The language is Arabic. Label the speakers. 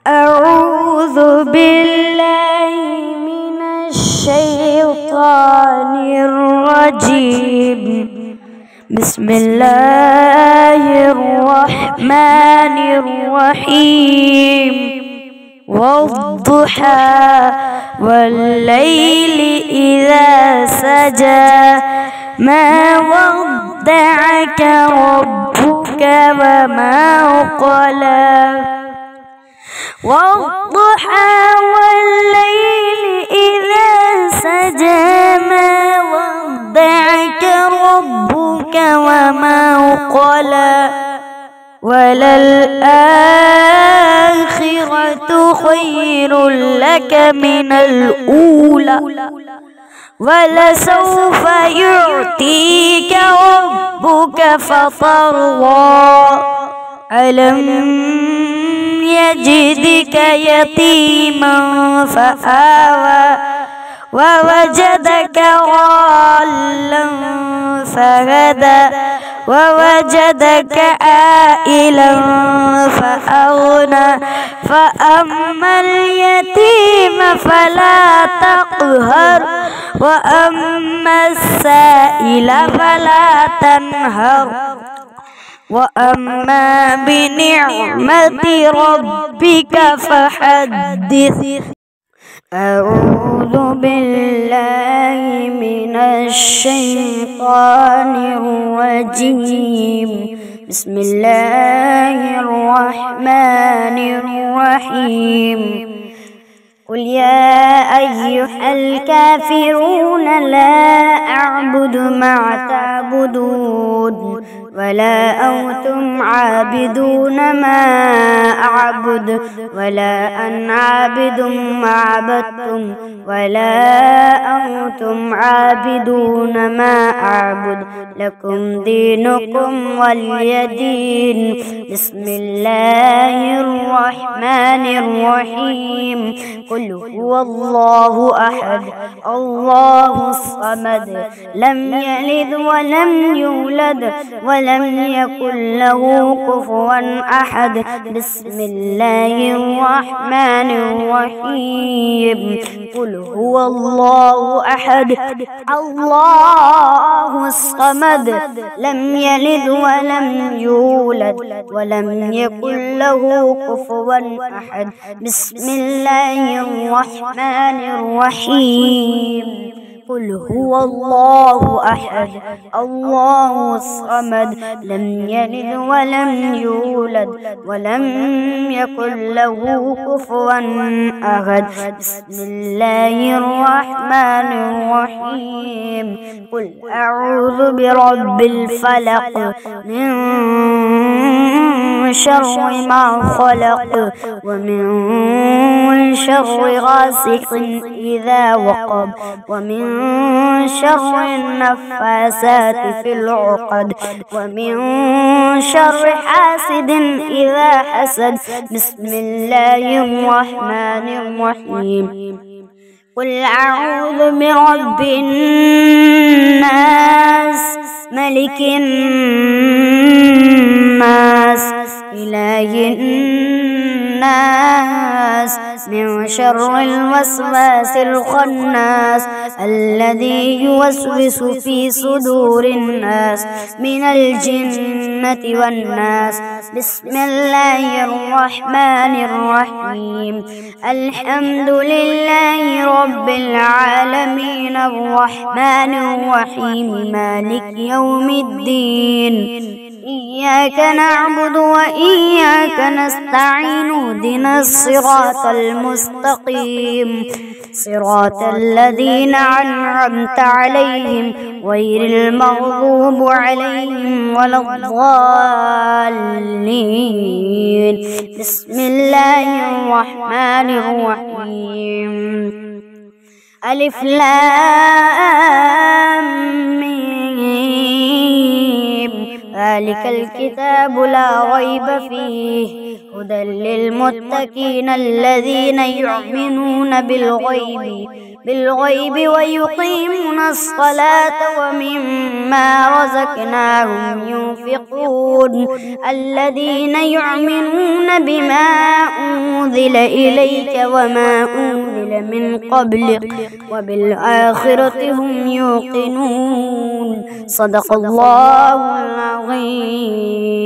Speaker 1: أعوذ بالله من الشيطان الرجيم. بسم الله الرحمن الرحيم. والضحى والليل إذا سجى ما ودعك ربك وما قلى. والضحى والليل إذا سجى ما ودعك ربك وما قلى. وللآخرة خير لك من الأولى ولسوف يعطيك ربك فترضى. ألم يجدك يتيما فآوى ووجدك ضالا فهدى ووجدك عائلا فأغنى. فأما اليتيم فلا تقهر وأما السائل فلا تنهر وأما بنعمة ربك فحدث. أعوذ بالله من الشيطان الرجيم. بسم الله الرحمن الرحيم. قل يا أيها الكافرون لا أعبد ما تعبدون ولا أنتم عابدون ما أعبد ولا أنا عابد ما عبدتم ولا أنتم عابدون ما أعبد لكم دينكم ولي دين. بسم الله الرحمن الرحيم. قل هو الله أحد الله الصمد لم يلد ولم يولد ولم يكن له كفوا أحد. بسم الله الرحمن الرحيم. قل هو الله أحد الله الصمد لم يلد ولم يولد ولم يكن له كفوا أحد. بسم الله الرحمن الرحيم. قل هو الله أحد الله الصمد لم يلد ولم يولد ولم يكن له كفوا أحد. بسم الله الرحمن الرحيم. قل أعوذ برب الفلق من شر ما خلق ومن شر غاسق إذا وقب ومن شر النفاسات في العقد ومن شر حاسد إذا حسد. بسم الله الرحمن الرحيم. قل أعوذ برب الناس ملك الناس إله الناس من شر الوسواس الخناس الذي يوسوس في صدور الناس من الجنة والناس. بسم الله الرحمن الرحيم. الحمد لله رب العالمين الرحمن الرحيم مالك يوم الدين. إياك نعبد وإياك نستعين اهدنا الصراط المستقيم صراط الذين أنعمت عليهم غير المغضوب عليهم ولا الضالين. بسم الله الرحمن الرحيم. ألف لام ميم ذلك الكتاب لا ريب فيه هدى للمتقين الذين يؤمنون بالغيب ويقيمون الصلاة ومما رزقناهم ينفقون الذين يؤمنون بما أنزل أنزل إليك وما أنزل من قبلك وبالآخرة هم يوقنون. صدق الله العظيم.